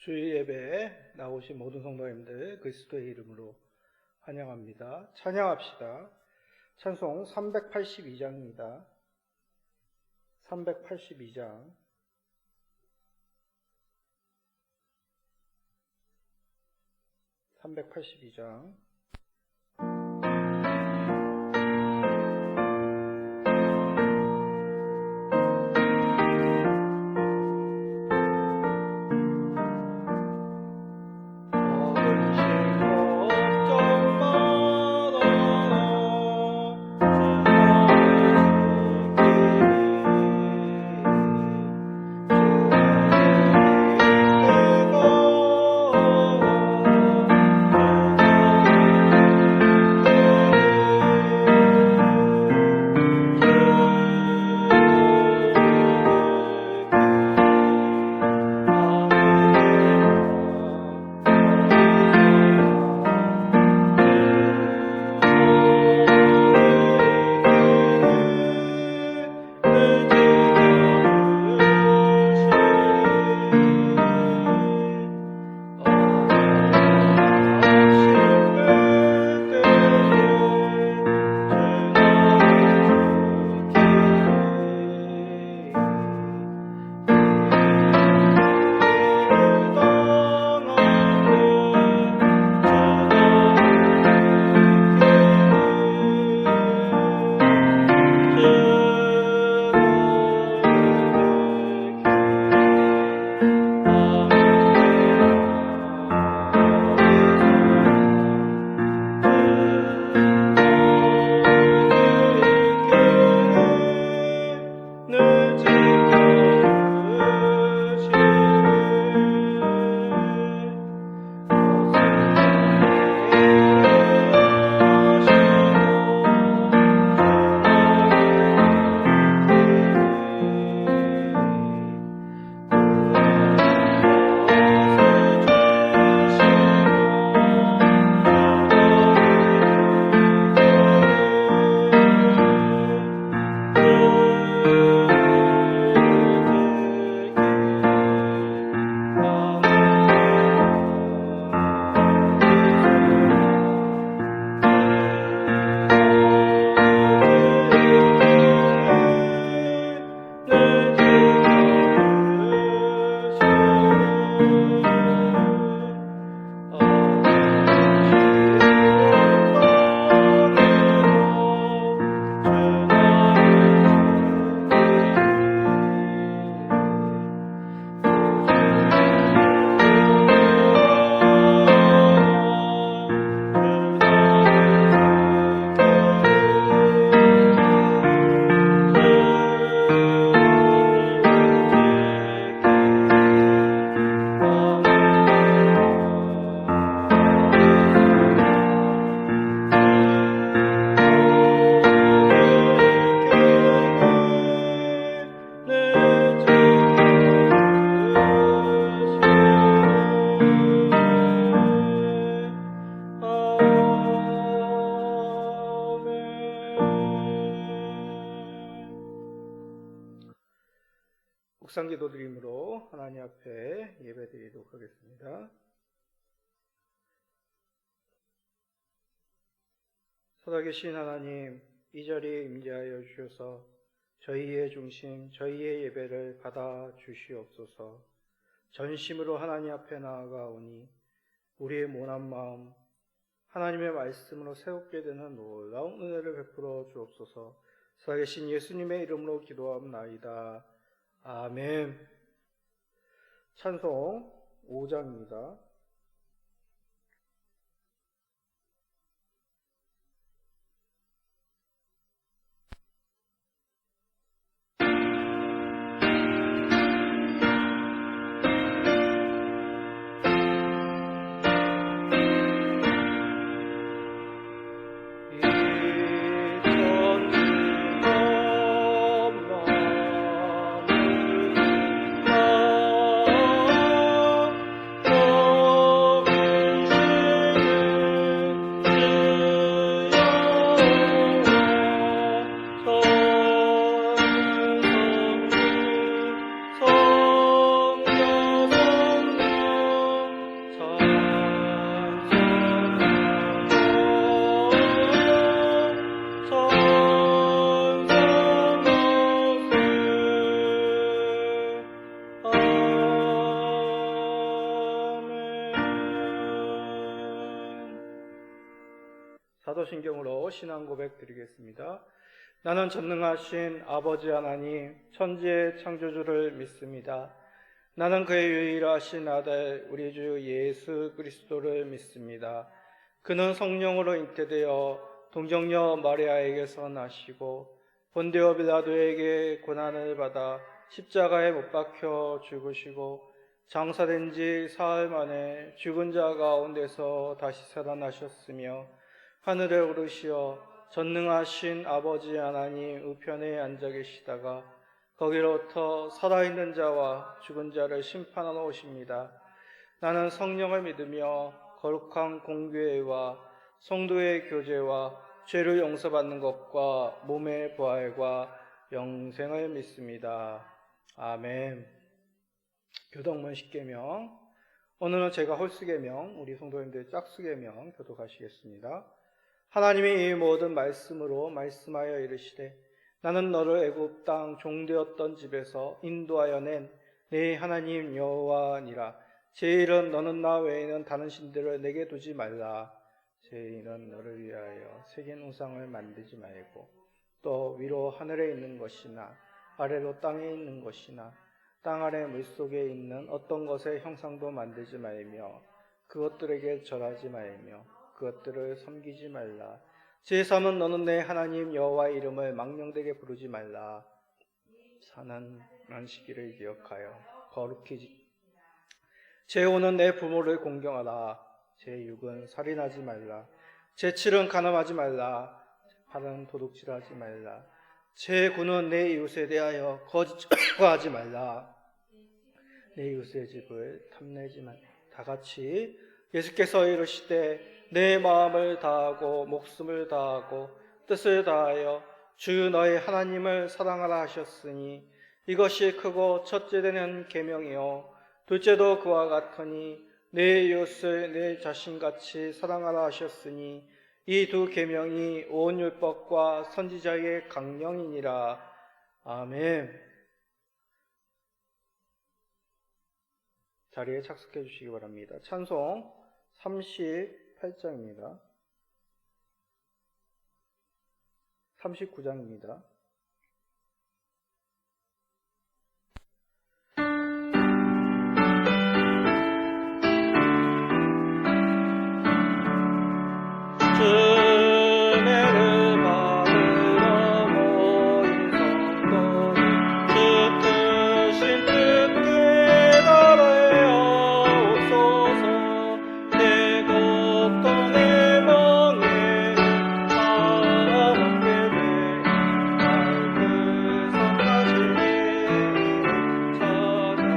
주일 예배에 나오신 모든 성도님들 그리스도의 이름으로 환영합니다. 찬양합시다. 찬송 382장입니다. 382장. 묵상기도 드림으로 하나님 앞에 예배드리도록 하겠습니다. 살아계신 하나님, 이 자리에 임재하여 주셔서 저희의 중심, 저희의 예배를 받아 주시옵소서. 전심으로 하나님 앞에 나아가오니 우리의 모난 마음 하나님의 말씀으로 세우게 되는 놀라운 은혜를 베풀어 주옵소서. 살아계신 예수님의 이름으로 기도합나이다. 아멘. 찬송 5장입니다. Oh 사도신경으로 신앙 고백 드리겠습니다. 나는 전능하신 아버지 하나님, 천지의 창조주를 믿습니다. 나는 그의 유일하신 아들, 우리 주 예수 그리스도를 믿습니다. 그는 성령으로 잉태되어 동정녀 마리아에게서 나시고 본디오 빌라도에게 고난을 받아 십자가에 못 박혀 죽으시고 장사된 지 사흘 만에 죽은 자 가운데서 다시 살아나셨으며 하늘에 오르시어 전능하신 아버지 하나님 우편에 앉아 계시다가 거기로부터 살아있는 자와 죽은 자를 심판하러 오십니다. 나는 성령을 믿으며 거룩한 공교회와 성도의 교제와 죄를 용서받는 것과 몸의 부활과 영생을 믿습니다. 아멘. 교동문 10계명. 오늘은 제가 홀수계명, 우리 성도님들 짝수계명 교독하시겠습니다. 하나님이 이 모든 말씀으로 말씀하여 이르시되 나는 너를 애굽 땅 종되었던 집에서 인도하여 낸 네 하나님 여호와니라. 제1은 너는 나 외에는 다른 신들을 내게 두지 말라. 제2는 너를 위하여 새긴 우상을 만들지 말고 또 위로 하늘에 있는 것이나 아래로 땅에 있는 것이나 땅 아래 물속에 있는 어떤 것의 형상도 만들지 말며 그것들에게 절하지 말며 그것들을 섬기지 말라. 제3은 너는 내 하나님 여호와의 이름을 망령되게 부르지 말라. 4는 안식일을 기억하여 거룩히 지키라. 제5는 내 부모를 공경하라. 제6은 살인하지 말라. 제7은 간음하지 말라. 제8은 도둑질하지 말라. 제9는 내 이웃에 대하여 거짓하지 말라. 내 이웃의 집을 탐내지 말라. 다같이 예수께서 이르시되 내 마음을 다하고 목숨을 다하고 뜻을 다하여 주 너의 하나님을 사랑하라 하셨으니 이것이 크고 첫째 되는 계명이요 둘째도 그와 같으니 내 이웃을 내 자신같이 사랑하라 하셨으니 이 두 계명이 온 율법과 선지자의 강령이니라. 아멘. 자리에 착석해 주시기 바랍니다. 찬송 38장입니다. 39장입니다. 은혜를 받으러 모인 성도들 주 뜻인 뜻 깨달으옵소서. 내 고통의 멍에 살아남게 돼 맑은 성가신 예를 찾아가리.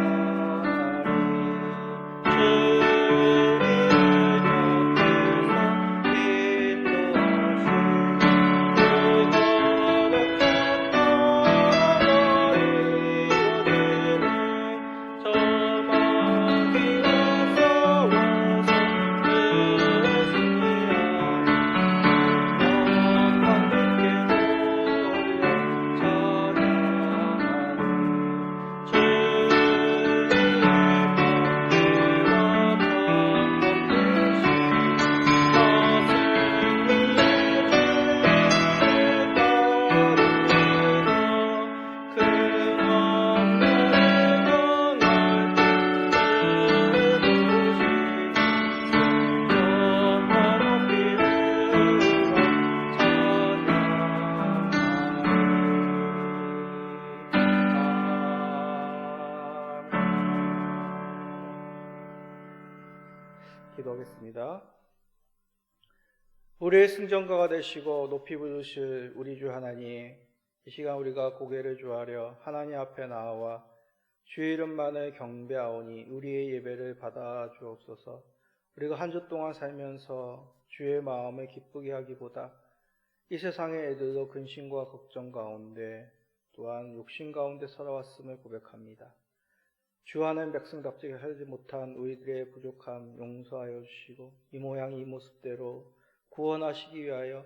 기도하겠습니다. 우리의 승전가가 되시고 높이 부르실 우리 주 하나님, 이 시간 우리가 고개를 조아려 하나님 앞에 나와 주의 이름만을 경배하오니 우리의 예배를 받아 주옵소서. 우리가 한 주 동안 살면서 주의 마음을 기쁘게 하기보다 이 세상의 애들도 근심과 걱정 가운데 또한 욕심 가운데 살아왔음을 고백합니다. 주 안은 백성답게 살지 못한 우리들의 부족함 용서하여 주시고 이 모양 이 모습대로 구원하시기 위하여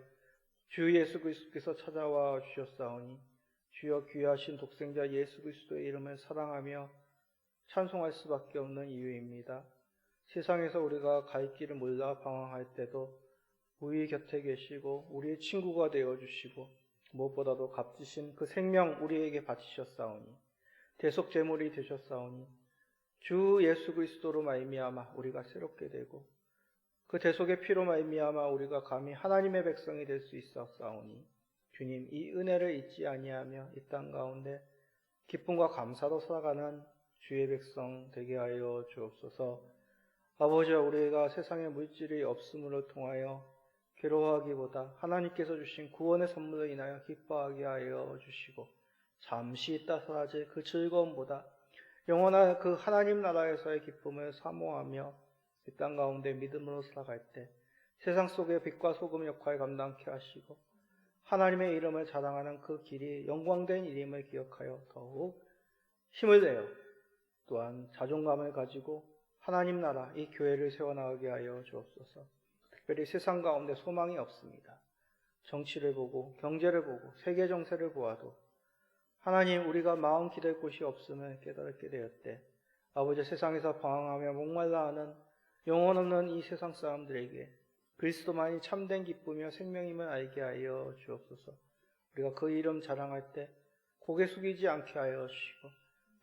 주 예수 그리스도께서 찾아와 주셨사오니 주여 귀하신 독생자 예수 그리스도의 이름을 사랑하며 찬송할 수밖에 없는 이유입니다. 세상에서 우리가 갈 길을 몰라 방황할 때도 우리 곁에 계시고 우리의 친구가 되어주시고 무엇보다도 값지신 그 생명 우리에게 바치셨사오니 대속제물이 되셨사오니 주 예수 그리스도로 말미암아 우리가 새롭게 되고 그 대속의 피로 말미암아 우리가 감히 하나님의 백성이 될 수 있었사오니 주님 이 은혜를 잊지 아니하며 이 땅 가운데 기쁨과 감사로 살아가는 주의 백성 되게 하여 주옵소서. 아버지와 우리가 세상에 물질이 없음을 통하여 괴로워하기보다 하나님께서 주신 구원의 선물로 인하여 기뻐하게 하여 주시고 잠시 있다 사라질 그 즐거움보다 영원한 그 하나님 나라에서의 기쁨을 사모하며 이 땅 가운데 믿음으로 살아갈 때 세상 속의 빛과 소금 역할 감당케 하시고 하나님의 이름을 자랑하는 그 길이 영광된 이름을 기억하여 더욱 힘을 내어 또한 자존감을 가지고 하나님 나라 이 교회를 세워나가게 하여 주옵소서. 특별히 세상 가운데 소망이 없습니다. 정치를 보고 경제를 보고 세계 정세를 보아도 하나님 우리가 마음 기댈 곳이 없음을 깨달게 되었대. 아버지 세상에서 방황하며 목말라하는 영혼 없는 이 세상 사람들에게 그리스도만이 참된 기쁨이며 생명임을 알게 하여 주옵소서. 우리가 그 이름 자랑할 때 고개 숙이지 않게 하여 주시고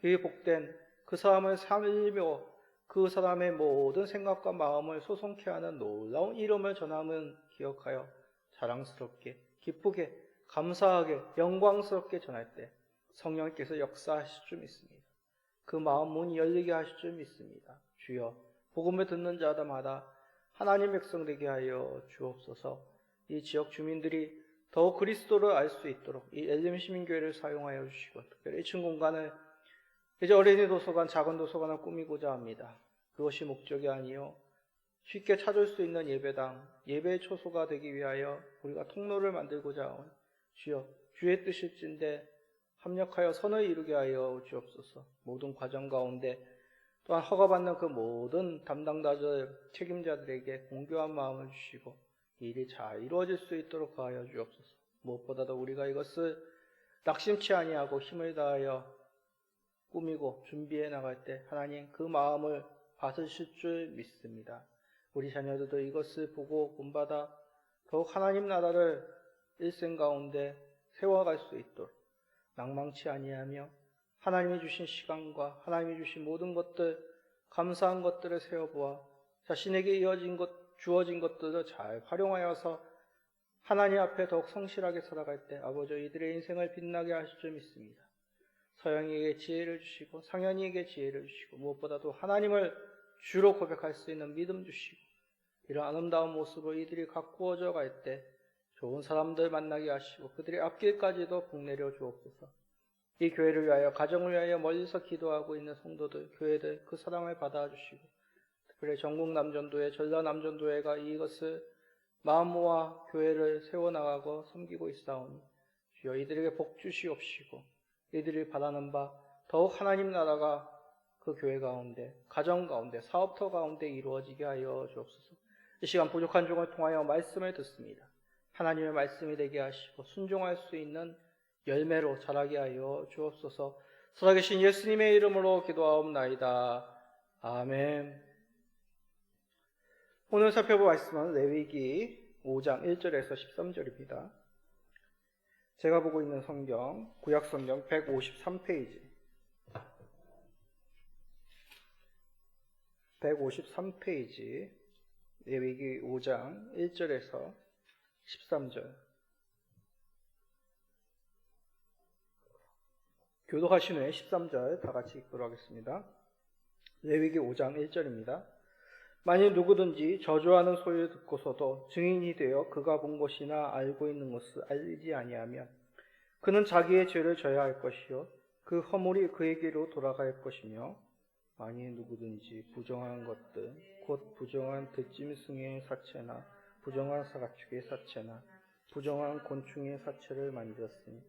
그의 복된 그 사람을 살며 그 사람의 모든 생각과 마음을 소송케 하는 놀라운 이름을 전함은 기억하여 자랑스럽게 기쁘게 감사하게 영광스럽게 전할 때 성령께서 역사하실 줄 믿습니다. 그 마음 문이 열리게 하실 줄 믿습니다. 주여 복음을 듣는 자마다 하나님 백성 되게 하여 주옵소서. 이 지역 주민들이 더욱 그리스도를 알 수 있도록 이 엘림 시민교회를 사용하여 주시고 특별히 1층 공간을 이제 어린이 도서관, 작은 도서관을 꾸미고자 합니다. 그것이 목적이 아니요 쉽게 찾을 수 있는 예배당, 예배의 초소가 되기 위하여 우리가 통로를 만들고자 온 주여 주의 뜻일진데 합력하여 선을 이루게 하여 주옵소서. 모든 과정 가운데 또한 허가받는 그 모든 담당자들, 책임자들에게 공교한 마음을 주시고 이 일이 잘 이루어질 수 있도록 하여 주옵소서. 무엇보다도 우리가 이것을 낙심치 아니하고 힘을 다하여 꾸미고 준비해 나갈 때 하나님 그 마음을 받으실 줄 믿습니다. 우리 자녀들도 이것을 보고 본받아 더욱 하나님 나라를 일생 가운데 세워갈 수 있도록 낭망치 아니하며 하나님이 주신 시간과 하나님이 주신 모든 것들, 감사한 것들을 세워보아 자신에게 주어진 것들을 잘 활용하여서 하나님 앞에 더욱 성실하게 살아갈 때 아버지 이들의 인생을 빛나게 하실 줄 믿습니다. 서영이에게 지혜를 주시고 상현이에게 지혜를 주시고 무엇보다도 하나님을 주로 고백할 수 있는 믿음 주시고 이런 아름다운 모습으로 이들이 가꾸어져 갈 때 좋은 사람들 만나게 하시고 그들의 앞길까지도 복내려 주옵소서. 이 교회를 위하여 가정을 위하여 멀리서 기도하고 있는 성도들, 교회들 그 사랑을 받아주시고 특별히 전국 남전도회, 전라 남전도회가 이것을 마음 모아 교회를 세워나가고 섬기고 있사오니 주여 이들에게 복 주시옵시고 이들이 바라는 바 더욱 하나님 나라가 그 교회 가운데, 가정 가운데, 사업터 가운데 이루어지게 하여 주옵소서. 이 시간 부족한 종을 통하여 말씀을 듣습니다. 하나님의 말씀이 되게 하시고 순종할 수 있는 열매로 자라게 하여 주옵소서. 살아계신 예수님의 이름으로 기도하옵나이다. 아멘. 오늘 살펴볼 말씀은 레위기 5장 1절에서 13절입니다. 제가 보고 있는 성경, 구약성경 153페이지. 153페이지, 레위기 5장 1절에서 13절. 교독하신 후에 13절 다 같이 읽도록 하겠습니다. 레위기 5장 1절입니다. 만일 누구든지 저주하는 소리를 듣고서도 증인이 되어 그가 본 것이나 알고 있는 것을 알리지 아니하면 그는 자기의 죄를 져야 할 것이요 그 허물이 그에게로 돌아갈 것이며 만일 누구든지 부정한 것들 곧 부정한 들짐승의 사체나 부정한 사가축의 사체나 부정한 곤충의 사체를 만졌으니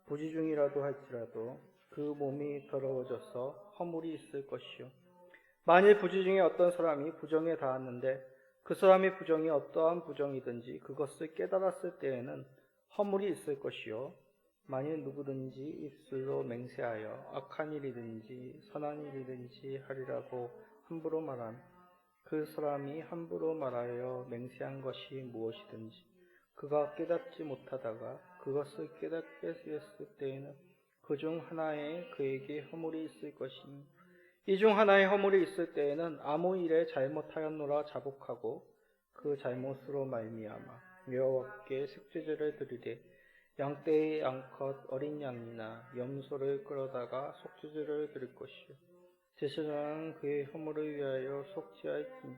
부지중이라도 할지라도 그 몸이 더러워져서 허물이 있을 것이요 만일 부지 중에 어떤 사람이 부정에 닿았는데 그 사람의 부정이 어떠한 부정이든지 그것을 깨달았을 때에는 허물이 있을 것이요 만일 누구든지 입술로 맹세하여 악한 일이든지 선한 일이든지 하리라고 함부로 말한 그 사람이 함부로 말하여 맹세한 것이 무엇이든지 그가 깨닫지 못하다가 그것을 깨닫게 했을 때에는 그 중 하나에 그에게 허물이 있을 것이니 이 중 하나의 허물이 있을 때에는 아무 일에 잘못하였노라 자복하고 그 잘못으로 말미암아 여호와께 속죄제를 드리되 양떼의 양컷 어린 양이나 염소를 끌어다가 속죄제를 드릴 것이요 제사장은 그의 허물을 위하여 속죄할지니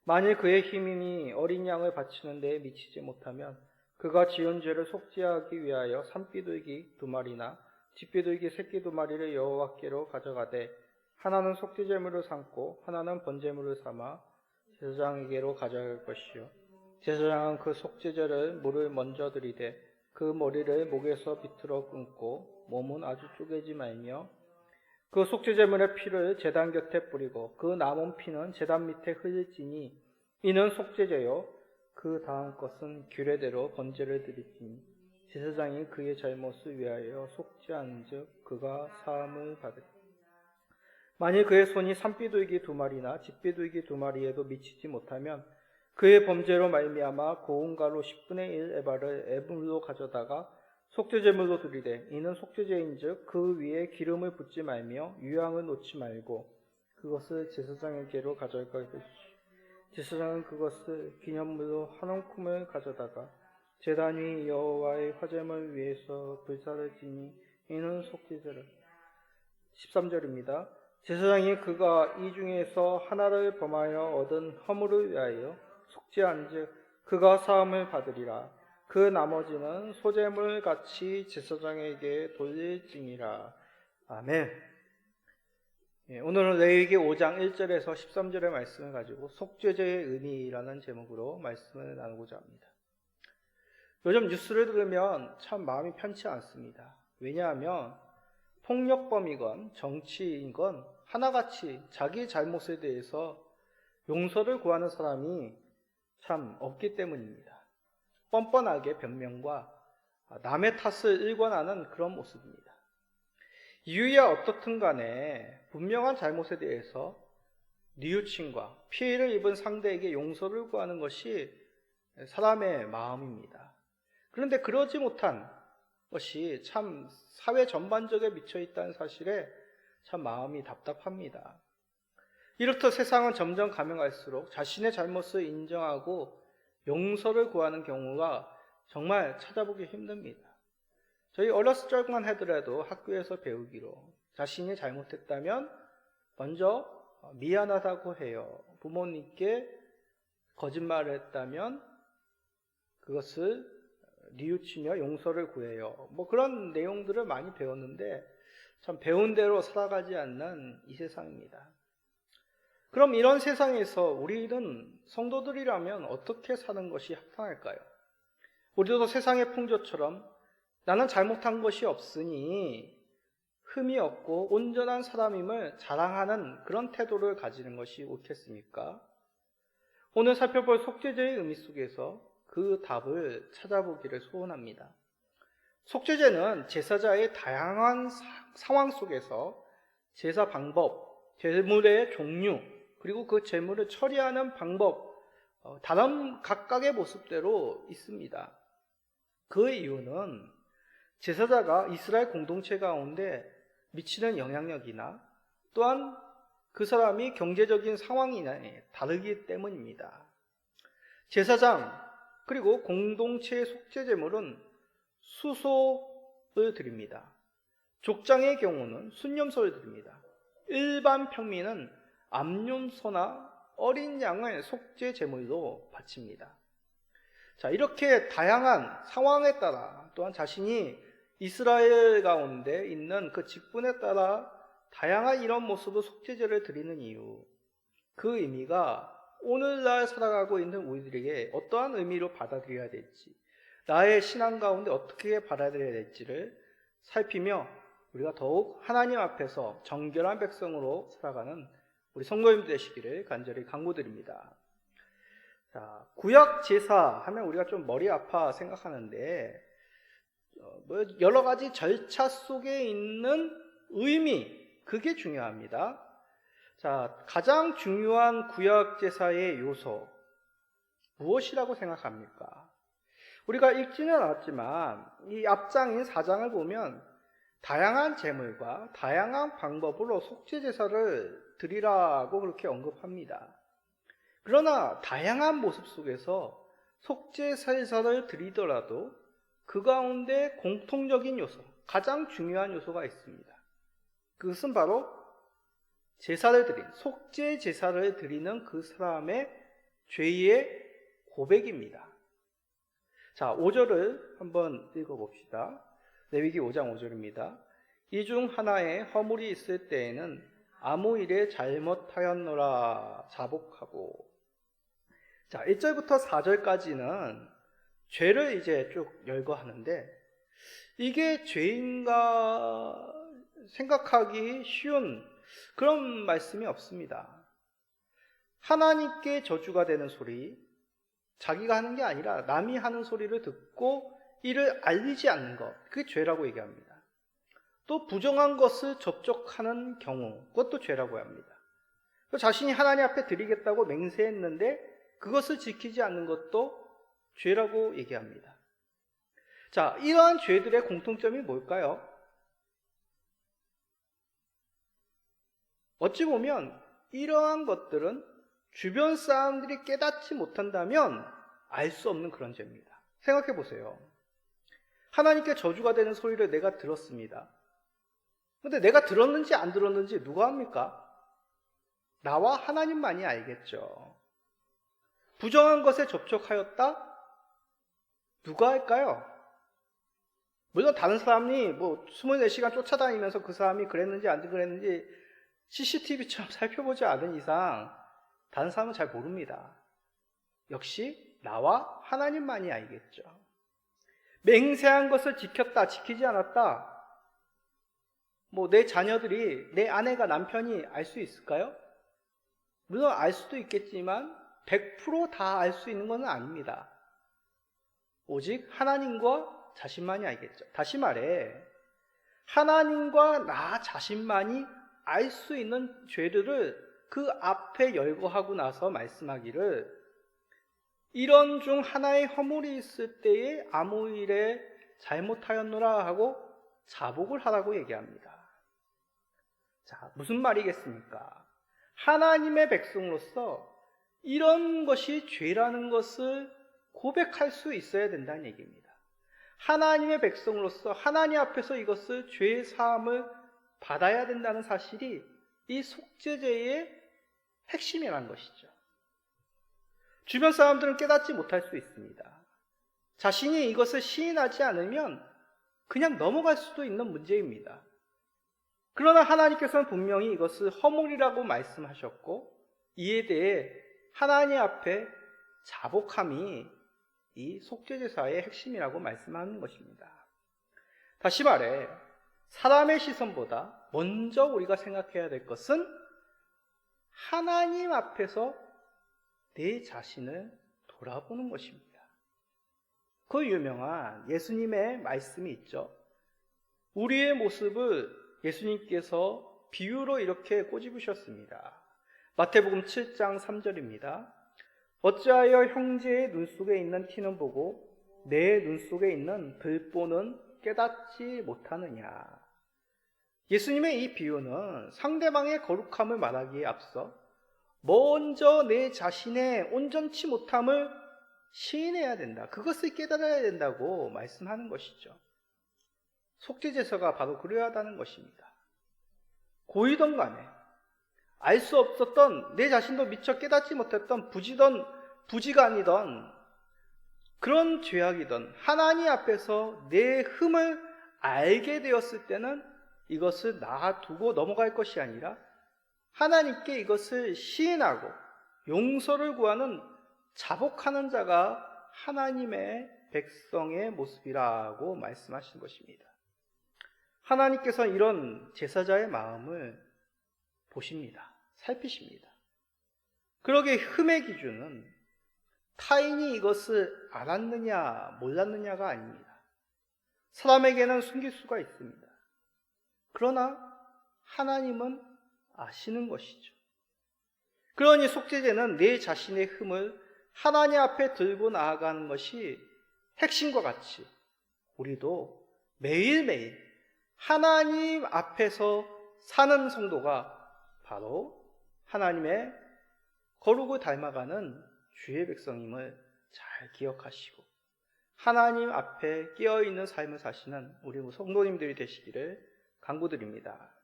만일 그의 힘이 어린 양을 바치는 데에 미치지 못하면 그가 지은 죄를 속죄하기 위하여 산비둘기 2마리나 뒷비둘기 새끼 2마리를 여호와께로 가져가되 하나는 속죄제물을 삼고 하나는 번제물을 삼아 제사장에게로 가져갈 것이요 제사장은 그 속죄제를 물을 먼저 들이되 그 머리를 목에서 비틀어 끊고 몸은 아주 쪼개지 말며 그 속죄제물의 피를 제단 곁에 뿌리고 그 남은 피는 제단 밑에 흘릴지니 이는 속죄제요 그 다음 것은 규례대로 번제를 드릴지니 제사장이 그의 잘못을 위하여 속죄한즉 그가 사함을 받으리라. 만일 그의 손이 산비둘기 2마리나 뒷비둘기 2마리에도 미치지 못하면 그의 범죄로 말미암아 고운 가루 10분의 1 에바를 애물로 가져다가 속죄제물로 드리되 이는 속죄제인즉 그 위에 기름을 붓지 말며 유향을 놓지 말고 그것을 제사장에게로 가져갈 것이요 제사장은 그것을 기념물로 한 움큼을 가져다가 제단 위 여호와의 화제물 위에서 불사를 지니 이는 속죄제라. 13절입니다. 제사장이 그가 이 중에서 하나를 범하여 얻은 허물을 위하여 속죄한즉 그가 사함을 받으리라. 그 나머지는 소제물 같이 제사장에게 돌릴지니라. 아멘. 오늘은 레위기 5장 1절에서 13절의 말씀을 가지고 속죄제의 의미라는 제목으로 말씀을 나누고자 합니다. 요즘 뉴스를 들으면 참 마음이 편치 않습니다. 왜냐하면 폭력범이건 정치인건 하나같이 자기 잘못에 대해서 용서를 구하는 사람이 참 없기 때문입니다. 뻔뻔하게 변명과 남의 탓을 일관하는 그런 모습입니다. 이유야 어떻든 간에 분명한 잘못에 대해서 뉘우침과 피해를 입은 상대에게 용서를 구하는 것이 사람의 마음입니다. 그런데 그러지 못한 것이 참 사회 전반적에 미쳐 있다는 사실에 참 마음이 답답합니다. 이렇듯 세상은 점점 가면 갈수록 자신의 잘못을 인정하고 용서를 구하는 경우가 정말 찾아보기 힘듭니다. 저희 어렸을 적만 하더라도 학교에서 배우기로 자신이 잘못했다면 먼저 미안하다고 해요. 부모님께 거짓말을 했다면 그것을 뉘우치며 용서를 구해요. 그런 내용들을 많이 배웠는데 참 배운 대로 살아가지 않는 이 세상입니다. 그럼 이런 세상에서 우리는 성도들이라면 어떻게 사는 것이 합당할까요? 우리도 세상의 풍조처럼 나는 잘못한 것이 없으니 흠이 없고 온전한 사람임을 자랑하는 그런 태도를 가지는 것이 옳겠습니까? 오늘 살펴볼 속죄제의 의미 속에서 그 답을 찾아보기를 소원합니다. 속죄제는 제사자의 다양한 상황 속에서 제사 방법, 제물의 종류, 그리고 그 제물을 처리하는 방법, 다른 각각의 모습대로 있습니다. 그 이유는 제사자가 이스라엘 공동체 가운데 미치는 영향력이나 또한 그 사람이 경제적인 상황이나 다르기 때문입니다. 제사장 그리고 공동체의 속죄제물은 수소를 드립니다. 족장의 경우는 순염소를 드립니다. 일반 평민은 암염소나 어린 양을 속죄제물로 바칩니다. 자, 이렇게 다양한 상황에 따라 또한 자신이 이스라엘 가운데 있는 그 직분에 따라 다양한 이런 모습으로 속죄제를 드리는 이유, 그 의미가 오늘날 살아가고 있는 우리들에게 어떠한 의미로 받아들여야 될지, 나의 신앙 가운데 어떻게 받아들여야 될지를 살피며 우리가 더욱 하나님 앞에서 정결한 백성으로 살아가는 우리 성도님 되시기를 간절히 간구드립니다. 자, 구약 제사 하면 우리가 좀 머리 아파 생각하는데 여러 가지 절차 속에 있는 의미, 그게 중요합니다. 자, 가장 중요한 구약 제사의 요소 무엇이라고 생각합니까? 우리가 읽지는 않았지만 이 앞장인 4장을 보면 다양한 제물과 다양한 방법으로 속죄 제사를 드리라고 그렇게 언급합니다. 그러나 다양한 모습 속에서 속죄 제사를 드리더라도 그 가운데 공통적인 요소, 가장 중요한 요소가 있습니다. 그것은 바로 제사를 드린, 속죄 제사를 드리는 그 사람의 죄의 고백입니다. 자, 5절을 한번 읽어봅시다. 레위기 5장 5절입니다. 이 중 하나에 허물이 있을 때에는 아무 일에 잘못하였노라 자복하고. 자, 1절부터 4절까지는 죄를 이제 쭉 열거하는데 이게 죄인가 생각하기 쉬운 그런 말씀이 없습니다. 하나님께 저주가 되는 소리, 자기가 하는 게 아니라 남이 하는 소리를 듣고 이를 알리지 않는 것, 그게 죄라고 얘기합니다. 또 부정한 것을 접촉하는 경우, 그것도 죄라고 합니다. 자신이 하나님 앞에 드리겠다고 맹세했는데 그것을 지키지 않는 것도 죄라고 얘기합니다. 자, 이러한 죄들의 공통점이 뭘까요? 어찌 보면 이러한 것들은 주변 사람들이 깨닫지 못한다면 알 수 없는 그런 죄입니다. 생각해 보세요. 하나님께 저주가 되는 소리를 내가 들었습니다. 근데 내가 들었는지 안 들었는지 누가 합니까? 나와 하나님만이 알겠죠. 부정한 것에 접촉하였다? 누가 할까요? 물론 다른 사람이 24시간 쫓아다니면서 그 사람이 그랬는지 안 그랬는지 CCTV처럼 살펴보지 않은 이상 다른 사람은 잘 모릅니다. 역시 나와 하나님만이 알겠죠. 맹세한 것을 지켰다, 지키지 않았다. 내 자녀들이, 내 아내가, 남편이 알 수 있을까요? 물론 알 수도 있겠지만 100% 다 알 수 있는 것은 아닙니다. 오직 하나님과 자신만이 알겠죠. 다시 말해 하나님과 나 자신만이 알 수 있는 죄들을 그 앞에 열거하고 나서 말씀하기를 이런 중 하나의 허물이 있을 때에 아무 일에 잘못하였노라 하고 자복을 하라고 얘기합니다. 자, 무슨 말이겠습니까? 하나님의 백성으로서 이런 것이 죄라는 것을 고백할 수 있어야 된다는 얘기입니다. 하나님의 백성으로서 하나님 앞에서 이것을 죄의 사함을 받아야 된다는 사실이 이 속죄제의 핵심이라는 것이죠. 주변 사람들은 깨닫지 못할 수 있습니다. 자신이 이것을 시인하지 않으면 그냥 넘어갈 수도 있는 문제입니다. 그러나 하나님께서는 분명히 이것을 허물이라고 말씀하셨고 이에 대해 하나님 앞에 자복함이 이 속죄제사의 핵심이라고 말씀하는 것입니다. 다시 말해 사람의 시선보다 먼저 우리가 생각해야 될 것은 하나님 앞에서 내 자신을 돌아보는 것입니다. 그 유명한 예수님의 말씀이 있죠. 우리의 모습을 예수님께서 비유로 이렇게 꼬집으셨습니다. 마태복음 7장 3절입니다. 어찌하여 형제의 눈 속에 있는 티는 보고 내 눈 속에 있는 들보는 깨닫지 못하느냐. 예수님의 이 비유는 상대방의 거룩함을 말하기에 앞서 먼저 내 자신의 온전치 못함을 시인해야 된다. 그것을 깨달아야 된다고 말씀하는 것이죠. 속죄제사가 바로 그러하다는 것입니다. 고이던 간에 알 수 없었던 내 자신도 미처 깨닫지 못했던 부지간이던 그런 죄악이던 하나님 앞에서 내 흠을 알게 되었을 때는 이것을 놔두고 넘어갈 것이 아니라 하나님께 이것을 시인하고 용서를 구하는 자복하는 자가 하나님의 백성의 모습이라고 말씀하신 것입니다. 하나님께서 이런 제사자의 마음을 보십니다. 살피십니다. 그러기에 흠의 기준은 타인이 이것을 알았느냐 몰랐느냐가 아닙니다. 사람에게는 숨길 수가 있습니다. 그러나 하나님은 아시는 것이죠. 그러니 속죄제는 내 자신의 흠을 하나님 앞에 들고 나아가는 것이 핵심과 같이 우리도 매일매일 하나님 앞에서 사는 성도가 바로 하나님의 거룩을 닮아가는 주의 백성임을 잘 기억하시고 하나님 앞에 깨어있는 삶을 사시는 우리 성도님들이 되시기를 간구드립니다.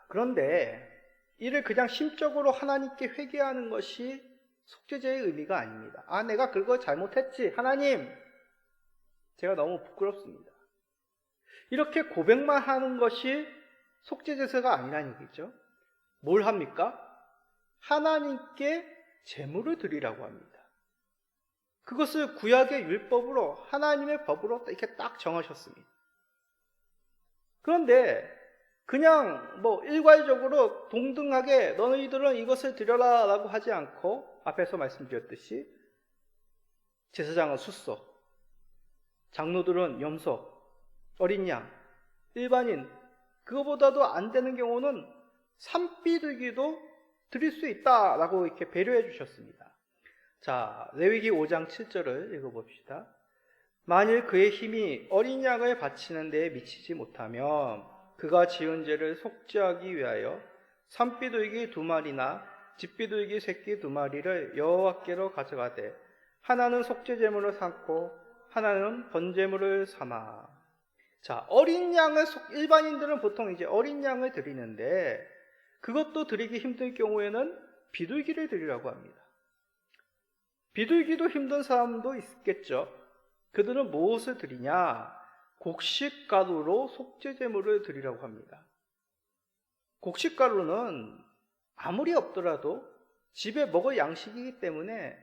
그런데 이를 그냥 심적으로 하나님께 회개하는 것이 속죄제의 의미가 아닙니다. 내가 그걸 잘못했지. 하나님, 제가 너무 부끄럽습니다. 이렇게 고백만 하는 것이 속죄제사가 아니라는 얘기죠. 뭘 합니까? 하나님께 제물을 드리라고 합니다. 그것을 구약의 율법으로 하나님의 법으로 이렇게 딱 정하셨습니다. 그런데 그냥 일괄적으로 동등하게 너희들은 이것을 드려라 라고 하지 않고 앞에서 말씀드렸듯이 제사장은 숫소, 장로들은 염소, 어린 양, 일반인 그거보다도 안 되는 경우는 산비둘기도 드릴 수 있다라고 이렇게 배려해 주셨습니다. 자, 레위기 5장 7절을 읽어봅시다. 만일 그의 힘이 어린 양을 바치는 데에 미치지 못하면 그가 지은 죄를 속죄하기 위하여 산비둘기 2마리나 집비둘기 새끼 2마리를 여호와께로 가져가되 하나는 속죄제물을 삼고 하나는 번제물을 삼아. 자, 어린 양을 일반인들은 보통 이제 어린 양을 드리는데 그것도 드리기 힘들 경우에는 비둘기를 드리라고 합니다. 비둘기도 힘든 사람도 있겠죠. 그들은 무엇을 드리냐? 곡식가루로 속죄제물을 드리라고 합니다. 곡식가루는 아무리 없더라도 집에 먹을 양식이기 때문에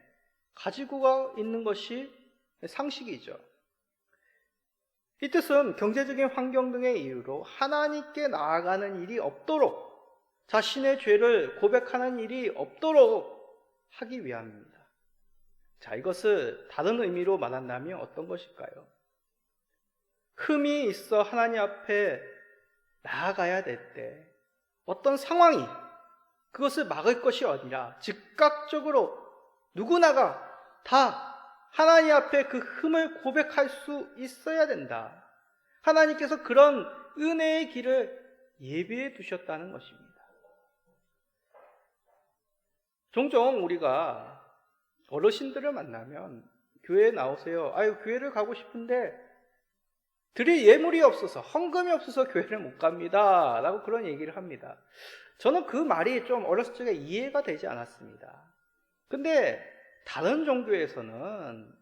가지고 있는 것이 상식이죠. 이 뜻은 경제적인 환경 등의 이유로 하나님께 나아가는 일이 없도록 자신의 죄를 고백하는 일이 없도록 하기 위함입니다. 자, 이것을 다른 의미로 말한다면 어떤 것일까요? 흠이 있어 하나님 앞에 나아가야 될 때 어떤 상황이 그것을 막을 것이 아니라 즉각적으로 누구나가 다 하나님 앞에 그 흠을 고백할 수 있어야 된다. 하나님께서 그런 은혜의 길을 예비해 두셨다는 것입니다. 종종 우리가 어르신들을 만나면 교회에 나오세요. 교회를 가고 싶은데 드릴 예물이 없어서, 헌금이 없어서 교회를 못 갑니다 라고 그런 얘기를 합니다. 저는 그 말이 좀 어렸을 적에 이해가 되지 않았습니다. 근데 다른 종교에서는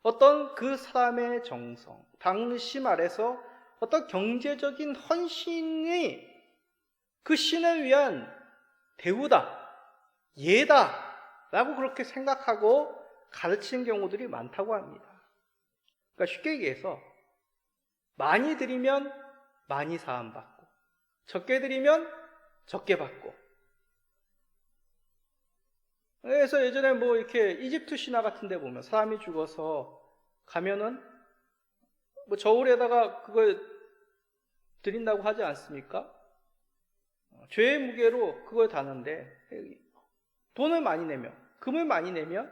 어떤 그 사람의 정성, 당시 말해서 어떤 경제적인 헌신이 그 신을 위한 대우다, 예다 라고 그렇게 생각하고 가르치는 경우들이 많다고 합니다. 그러니까 쉽게 얘기해서 많이 드리면 많이 사함받고 적게 드리면 적게 받고. 그래서 예전에 이렇게 이집트 신화 같은 데 보면 사람이 죽어서 가면은 저울에다가 그걸 드린다고 하지 않습니까? 죄의 무게로 그걸 다는데 돈을 많이 내면, 금을 많이 내면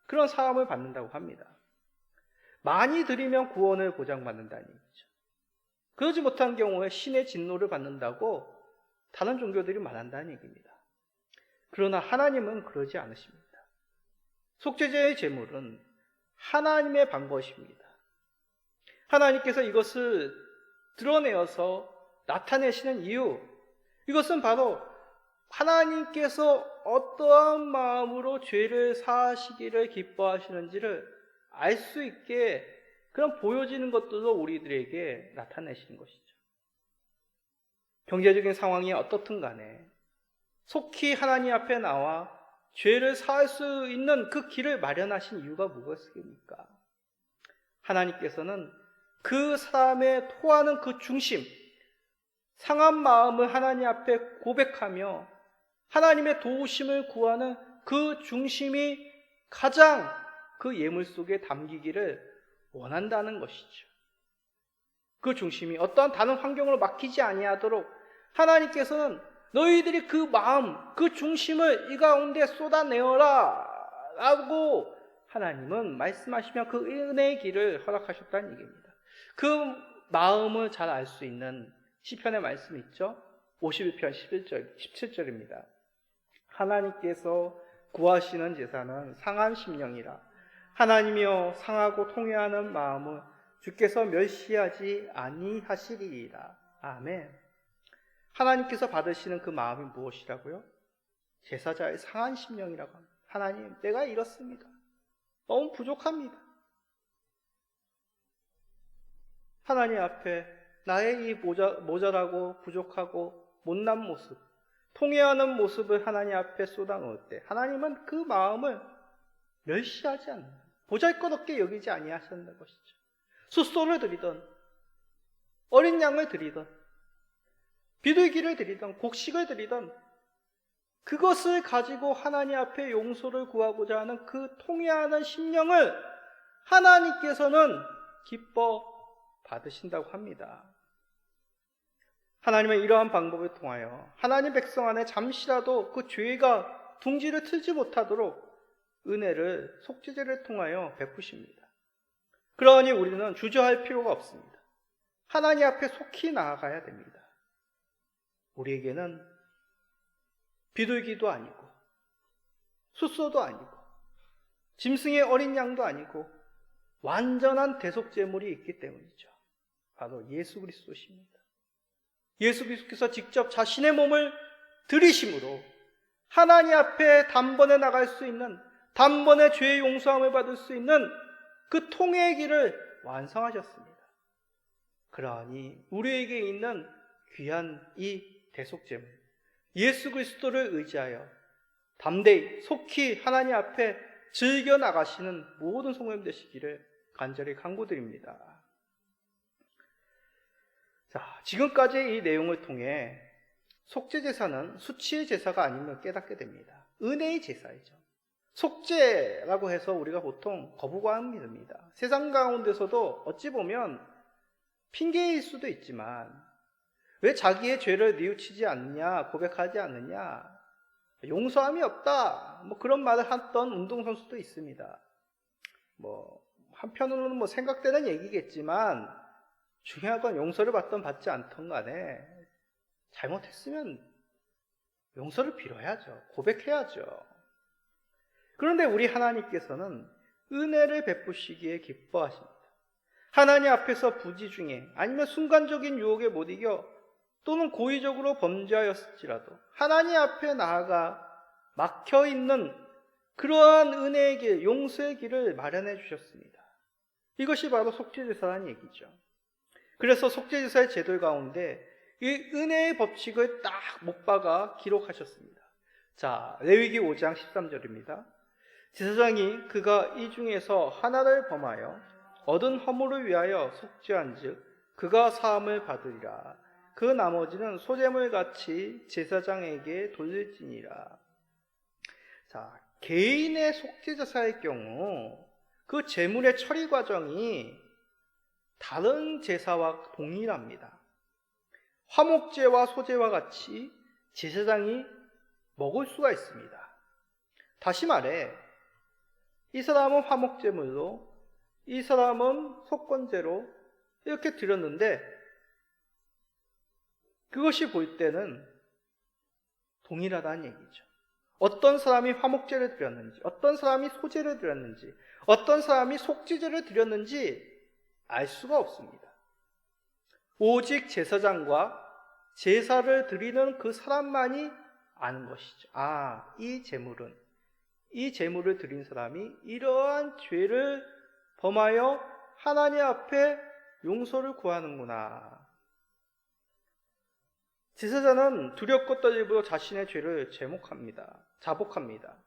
그런 사함을 받는다고 합니다. 많이 드리면 구원을 보장받는다는 얘기죠. 그러지 못한 경우에 신의 진노를 받는다고 다른 종교들이 말한다는 얘기입니다. 그러나 하나님은 그러지 않으십니다. 속죄제의 제물은 하나님의 방법입니다. 하나님께서 이것을 드러내어서 나타내시는 이유, 이것은 바로 하나님께서 어떠한 마음으로 죄를 사하시기를 기뻐하시는지를 알 수 있게 그런 보여지는 것들로 우리들에게 나타내시는 것이죠. 경제적인 상황이 어떻든 간에 속히 하나님 앞에 나와 죄를 사할 수 있는 그 길을 마련하신 이유가 무엇입니까? 하나님께서는 그 사람의 토하는 그 중심, 상한 마음을 하나님 앞에 고백하며 하나님의 도우심을 구하는 그 중심이 가장 그 예물 속에 담기기를 원한다는 것이죠. 그 중심이 어떠한 다른 환경으로 막히지 아니하도록 하나님께서는 너희들이 그 마음, 그 중심을 이 가운데 쏟아내어라 라고 하나님은 말씀하시며 그 은혜의 길을 허락하셨다는 얘기입니다. 그 마음을 잘 알 수 있는 시편의 말씀이 있죠. 51편 17절입니다. 하나님께서 구하시는 제사는 상한 심령이라. 하나님이여 상하고 통회하는 마음을 주께서 멸시하지 아니하시리이다. 아멘. 하나님께서 받으시는 그 마음이 무엇이라고요? 제사자의 상한 심령이라고 합니다. 하나님, 내가 이렇습니다. 너무 부족합니다. 하나님 앞에 나의 이 모자라고 부족하고 못난 모습, 통회하는 모습을 하나님 앞에 쏟아놓을 때 하나님은 그 마음을 멸시하지 않는다. 보잘것없게 여기지 아니하셨는 것이죠. 숫소를 드리던, 어린 양을 드리던, 비둘기를 드리던, 곡식을 드리던, 그것을 가지고 하나님 앞에 용서를 구하고자 하는 그 통회하는 심령을 하나님께서는 기뻐 받으신다고 합니다. 하나님은 이러한 방법을 통하여 하나님 백성 안에 잠시라도 그 죄가 둥지를 틀지 못하도록 은혜를 속죄제를 통하여 베푸십니다. 그러니 우리는 주저할 필요가 없습니다. 하나님 앞에 속히 나아가야 됩니다. 우리에게는 비둘기도 아니고 숫소도 아니고 짐승의 어린 양도 아니고 완전한 대속제물이 있기 때문이죠. 바로 예수 그리스도십니다. 예수 그리스도께서 직접 자신의 몸을 들이심으로 하나님 앞에 단번에 나갈 수 있는, 단번에 죄의 용서함을 받을 수 있는 그 통회의 길을 완성하셨습니다. 그러하니 우리에게 있는 귀한 이 대속제물 예수 그리스도를 의지하여 담대히 속히 하나님 앞에 즐겨 나가시는 모든 성도님 되시기를 간절히 간구드립니다. 자, 지금까지 이 내용을 통해 속죄제사는 수치의 제사가 아님을 깨닫게 됩니다. 은혜의 제사이죠. 속죄라고 해서 우리가 보통 거부감 믿습니다. 세상 가운데서도 어찌 보면 핑계일 수도 있지만 왜 자기의 죄를 뉘우치지 않느냐, 고백하지 않느냐, 용서함이 없다, 그런 말을 했던 운동선수도 있습니다. 한편으로는 생각되는 얘기겠지만 중요한 건 용서를 받든 받지 않든 간에 잘못했으면 용서를 빌어야죠. 고백해야죠. 그런데 우리 하나님께서는 은혜를 베푸시기에 기뻐하십니다. 하나님 앞에서 부지 중에 아니면 순간적인 유혹에 못 이겨 또는 고의적으로 범죄하였을지라도 하나님 앞에 나아가 막혀있는 그러한 은혜의 길, 용서의 길을 마련해 주셨습니다. 이것이 바로 속죄제사라는 얘기죠. 그래서 속죄제사의 제도 가운데 이 은혜의 법칙을 딱 못 박아 기록하셨습니다. 자, 레위기 5장 13절입니다. 제사장이 그가 이 중에서 하나를 범하여 얻은 허물을 위하여 속죄한즉 그가 사함을 받으리라. 그 나머지는 소재물같이 제사장에게 돌릴지니라. 자, 개인의 속죄제사의 경우 그 제물의 처리 과정이 다른 제사와 동일합니다. 화목제와 소제와 같이 제사장이 먹을 수가 있습니다. 다시 말해 이 사람은 화목제물로, 이 사람은 속건제로 이렇게 드렸는데 그것이 볼 때는 동일하다는 얘기죠. 어떤 사람이 화목제를 드렸는지, 어떤 사람이 소제를 드렸는지, 어떤 사람이 속죄제를 드렸는지 알 수가 없습니다. 오직 제사장과 제사를 드리는 그 사람만이 아는 것이죠. 아, 이 제물을 드린 사람이 이러한 죄를 범하여 하나님 앞에 용서를 구하는구나. 제사장은 두렵고 떨림으로 자신의 죄를 자복합니다.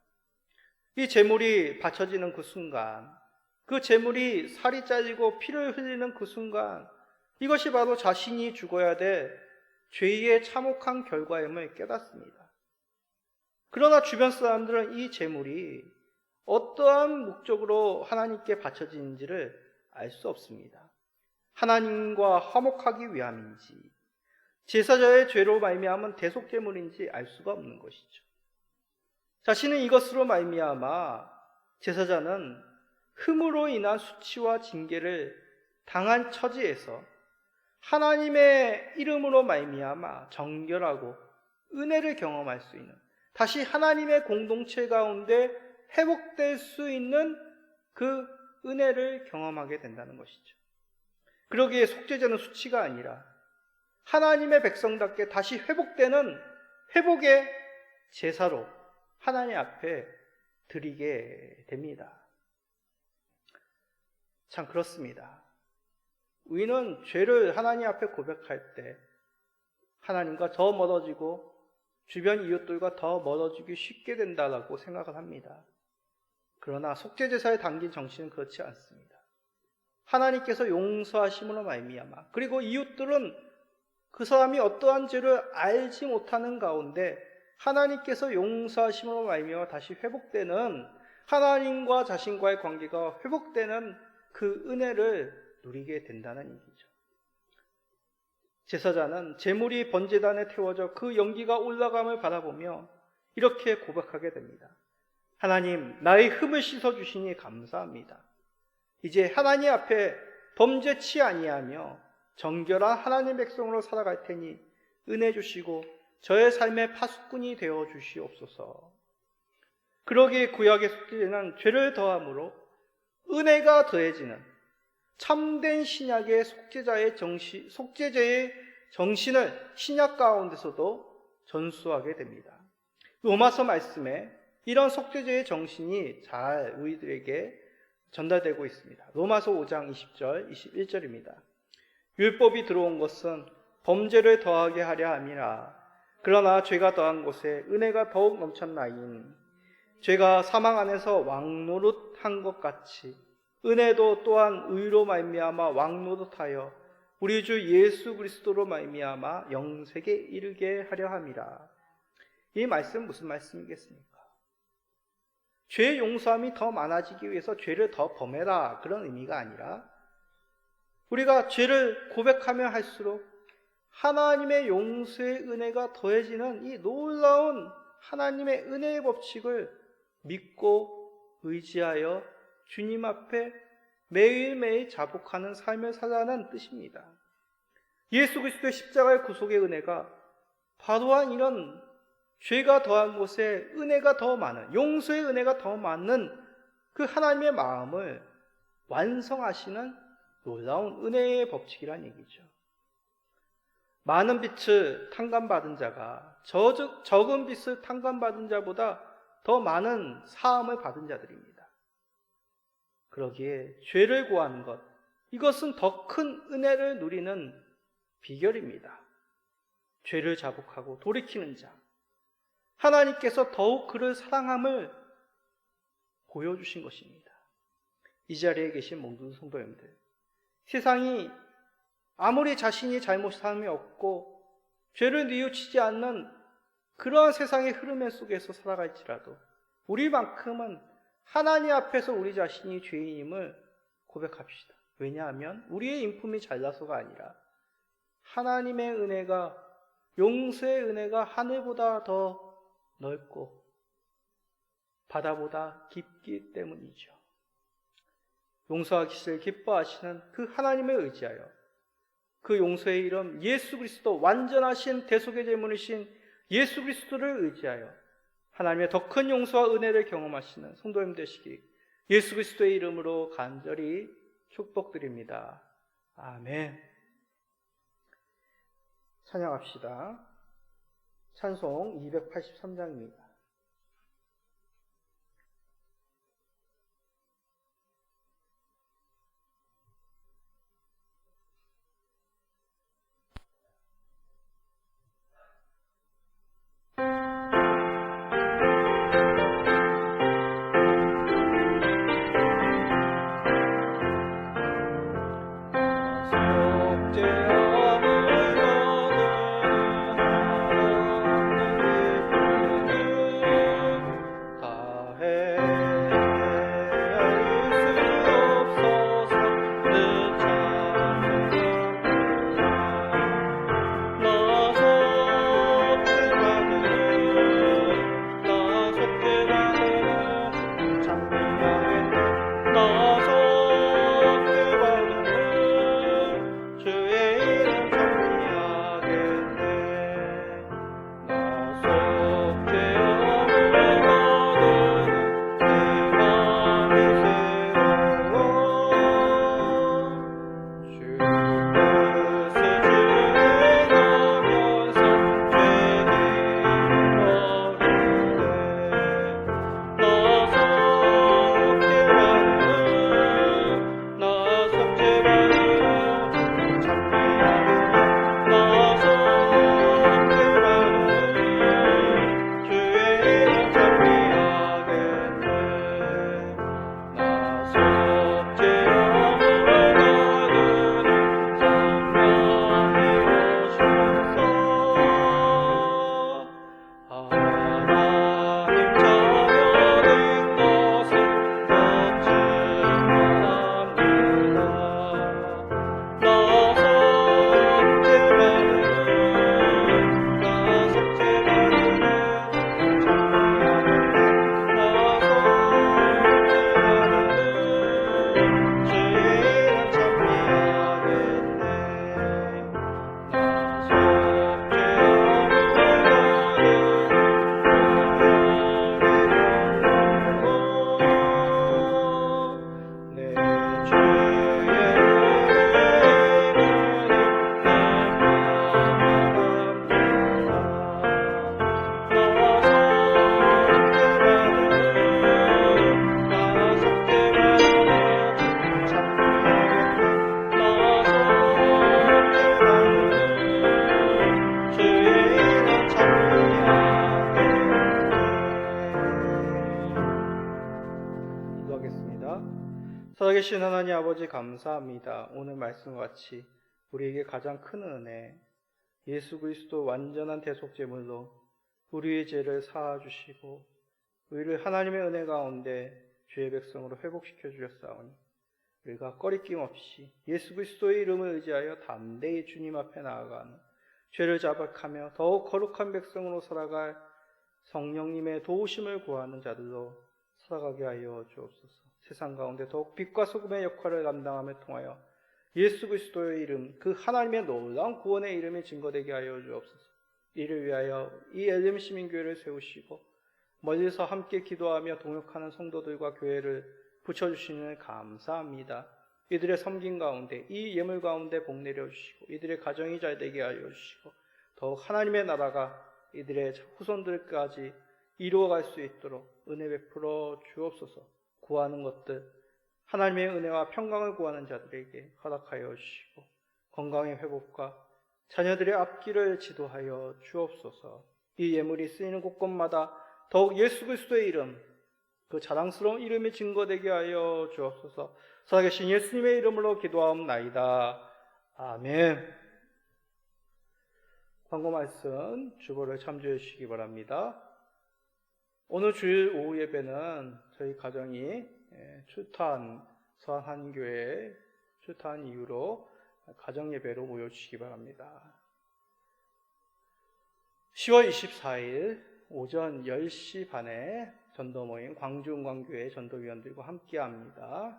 이 제물이 바쳐지는 그 순간, 그 제물이 살이 잘리고 피를 흘리는 그 순간, 이것이 바로 자신이 죽어야 될 죄의 참혹한 결과임을 깨닫습니다. 그러나 주변 사람들은 이 제물이 어떠한 목적으로 하나님께 바쳐지는지를 알 수 없습니다. 하나님과 화목하기 위함인지, 제사자의 죄로 말미암은 대속제물인지 알 수가 없는 것이죠. 자신은 이것으로 말미암아 제사자는 흠으로 인한 수치와 징계를 당한 처지에서 하나님의 이름으로 말미암아 정결하고 은혜를 경험할 수 있는, 다시 하나님의 공동체 가운데 회복될 수 있는 그 은혜를 경험하게 된다는 것이죠. 그러기에 속죄제는 수치가 아니라 하나님의 백성답게 다시 회복되는 회복의 제사로 하나님 앞에 드리게 됩니다. 참 그렇습니다. 우리는 죄를 하나님 앞에 고백할 때 하나님과 더 멀어지고 주변 이웃들과 더 멀어지기 쉽게 된다고 생각을 합니다. 그러나 속죄제사에 담긴 정신은 그렇지 않습니다. 하나님께서 용서하심으로 말미암아, 그리고 이웃들은 그 사람이 어떠한 죄를 알지 못하는 가운데 하나님께서 용서하심으로 말미암아 다시 회복되는, 하나님과 자신과의 관계가 회복되는 그 은혜를 누리게 된다는 얘기죠. 제사자는 제물이 번제단에 태워져 그 연기가 올라감을 바라보며 이렇게 고백하게 됩니다. 하나님, 나의 흠을 씻어주시니 감사합니다. 이제 하나님 앞에 범죄치 아니하며 정결한 하나님 백성으로 살아갈 테니 은혜 주시고 저의 삶의 파수꾼이 되어 주시옵소서. 그러기에 구약의 속죄제는 죄를 더함으로 은혜가 더해지는 참된 신약의 속죄제의 정신을 신약 가운데서도 전수하게 됩니다. 로마서 말씀에 이런 속죄제의 정신이 잘 우리들에게 전달되고 있습니다. 로마서 5장 20절, 21절입니다. 율법이 들어온 것은 범죄를 더하게 하려 함이라. 그러나 죄가 더한 곳에 은혜가 더욱 넘쳤나인. 죄가 사망 안에서 왕노릇한 것 같이 은혜도 또한 의로 말미암아 왕노릇하여 우리 주 예수 그리스도로 말미암아 영생에 이르게 하려 함이라. 이 말씀은 무슨 말씀이겠습니까? 죄의 용서함이 더 많아지기 위해서 죄를 더 범해라, 그런 의미가 아니라 우리가 죄를 고백하며 할수록 하나님의 용서의 은혜가 더해지는 이 놀라운 하나님의 은혜의 법칙을 믿고 의지하여 주님 앞에 매일매일 자복하는 삶을 살라는 뜻입니다. 예수 그리스도의 십자가의 구속의 은혜가 바로한 이런 죄가 더한 곳에 은혜가 더 많은, 용서의 은혜가 더 많은 그 하나님의 마음을 완성하시는 놀라운 은혜의 법칙이란 얘기죠. 많은 빛을 탕감받은 자가 적은 빛을 탕감받은 자보다 더 많은 사함을 받은 자들입니다. 그러기에 죄를 고하는 것, 이것은 더 큰 은혜를 누리는 비결입니다. 죄를 자복하고 돌이키는 자, 하나님께서 더욱 그를 사랑함을 보여주신 것입니다. 이 자리에 계신 모든 성도님들, 세상이 아무리 자신이 잘못함이 없고 죄를 뉘우치지 않는 그러한 세상의 흐름 속에서 살아갈지라도 우리만큼은 하나님 앞에서 우리 자신이 죄인임을 고백합시다. 왜냐하면 우리의 인품이 잘나서가 아니라 하나님의 은혜가, 용서의 은혜가 하늘보다 더 넓고 바다보다 깊기 때문이죠. 용서하시기를 기뻐하시는 그 하나님을 의지하여 그 용서의 이름 예수 그리스도, 완전하신 대속의 제물이신 예수 그리스도를 의지하여 하나님의 더 큰 용서와 은혜를 경험하시는 성도님 되시기 예수 그리스도의 이름으로 간절히 축복드립니다. 아멘. 찬양합시다. 찬송 283장입니다. 속죄함을 얻으는 하나님의 살아계신 하나님 아버지 감사합니다. 오늘 말씀과 같이 우리에게 가장 큰 은혜, 예수 그리스도 완전한 대속제물로 우리의 죄를 사하주시고 우리를 하나님의 은혜 가운데 죄의 백성으로 회복시켜 주셨사오니 우리가 꺼리낌 없이 예수 그리스도의 이름을 의지하여 담대히 주님 앞에 나아가는 죄를 자백하며 더욱 거룩한 백성으로 살아갈 성령님의 도우심을 구하는 자들로 살아가게 하여 주옵소서. 세상 가운데 더욱 빛과 소금의 역할을 감당함에 통하여 예수 그리스도의 이름, 그 하나님의 놀라운 구원의 이름이 증거되게 하여 주옵소서. 이를 위하여 이 엘렘 시민교회를 세우시고 멀리서 함께 기도하며 동역하는 성도들과 교회를 붙여주시는 감사합니다. 이들의 섬김 가운데, 이 예물 가운데 복 내려주시고 이들의 가정이 잘 되게 하여 주시고 더욱 하나님의 나라가 이들의 후손들까지 이루어갈 수 있도록 은혜 베풀어 주옵소서. 구하는 것들, 하나님의 은혜와 평강을 구하는 자들에게 허락하여 주시고 건강의 회복과 자녀들의 앞길을 지도하여 주옵소서. 이 예물이 쓰이는 곳곳마다 더욱 예수 그리스도의 이름, 그 자랑스러운 이름이 증거되게 하여 주옵소서. 살아계신 예수님의 이름으로 기도하옵나이다. 아멘. 광고 말씀 주보를 참조해 주시기 바랍니다. 오늘 주일 오후 예배는 저희 가정이 출탄 서한교회 출탄 이후로 가정 예배로 모여주시기 바랍니다. 10월 24일 오전 10시 반에 전도 모임 광주은광교회 전도위원들과 함께합니다.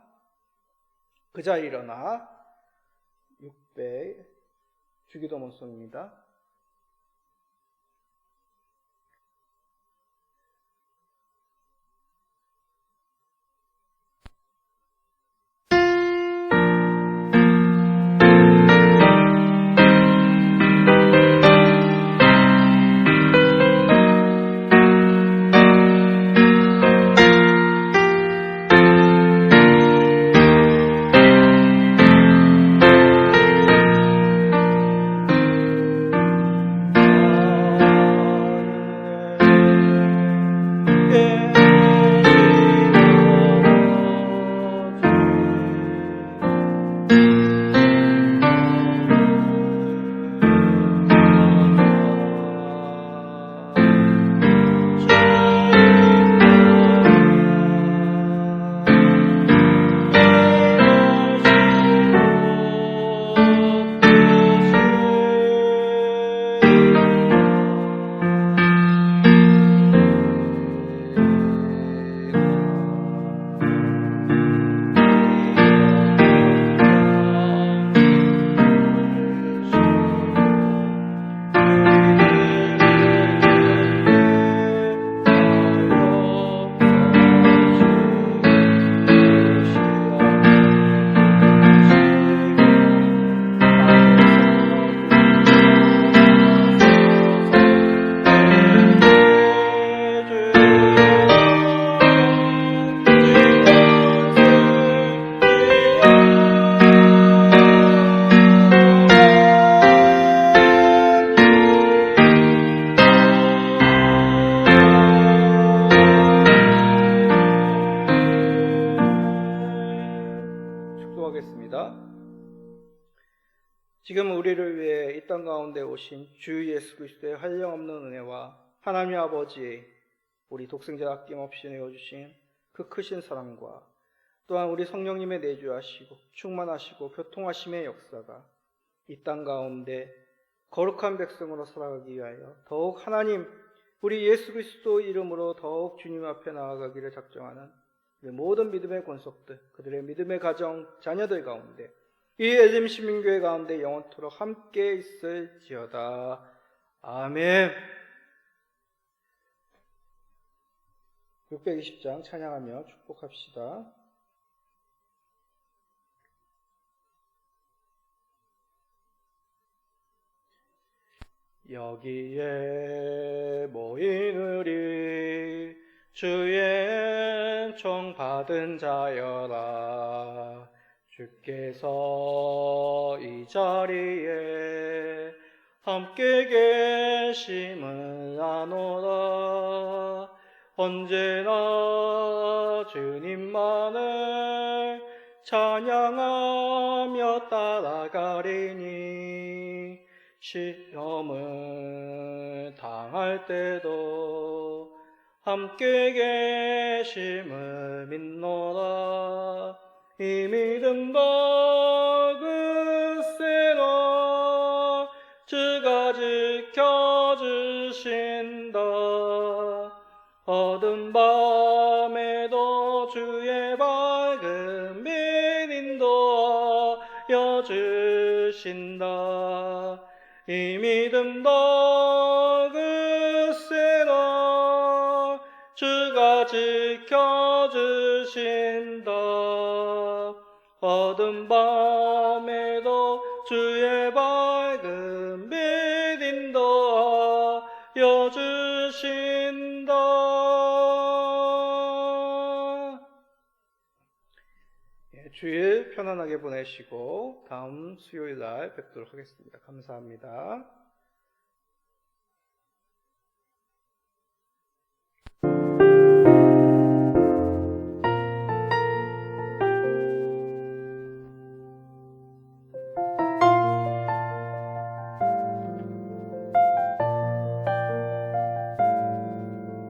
그 자리에 일어나 600 주기도 문송입니다. 지금 우리를 위해 이 땅 가운데 오신 주 예수 그리스도의 한량없는 은혜와 하나님 아버지의 우리 독생자 아낌없이 내어주신 그 크신 사랑과 또한 우리 성령님의 내주하시고 충만하시고 교통하심의 역사가 이 땅 가운데 거룩한 백성으로 살아가기 위하여 더욱 하나님 우리 예수 그리스도 이름으로 더욱 주님 앞에 나아가기를 작정하는 모든 믿음의 권속들, 그들의 믿음의 가정, 자녀들 가운데 이 엘렘 시민교회 가운데 영원토록 함께 있을지어다. 아멘. 620장 찬양하며 축복합시다. 여기에 모인 우리 주의 총 받은 자여라. 주께서 이 자리에 함께 계심을 아노라. 언제나 주님만을 찬양하며 따라가리니 시험을 당할 때도 함께 계심을 믿노라. 이 믿음도 글쎄로 주가 지켜주신다. 어두운 밤에도 주의 밝은 빛 인도하여 주신다. 이 믿음도 글쎄로 주가 지켜주신다. 어두운 밤에도 주의 밝은 빛 인도하여 주신다. 주일 편안하게 보내시고 다음 수요일 날 뵙도록 하겠습니다. 감사합니다.